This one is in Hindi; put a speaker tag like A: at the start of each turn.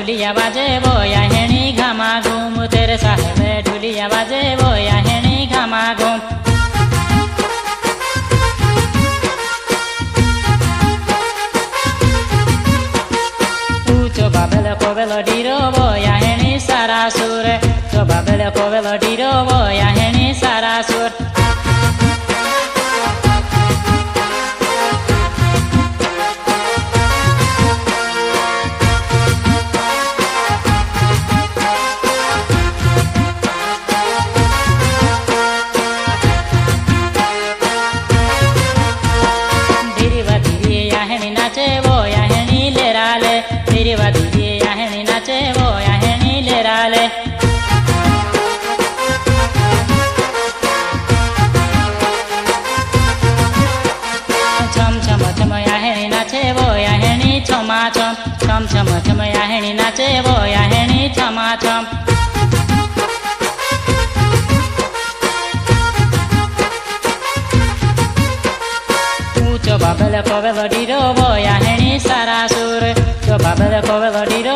A: ढुलिया बाजे बोया हेणी घामा घूम तेरे साहेब ढुलिया बाजे बोया हेणी घामा घूम ऊंचो बाबेल कोवेल डीरो बोया हेणी सारा सुर चो बाबेल कोवेल डीरो बोया हेणी सारा सुर नाचे बोया हेणी लेराले तेरी वादी आहेनी नाचे बोया हेणी लेराले छम छम छम आहेनी नाचे बोया हेणी छमा छम छम छम छम आहेनी नाचे बोया हेणी छमा छम चो बाबेल कोवेल डीरो बोया हेणी सारा सुर चो बाबेल कोवेल डीरो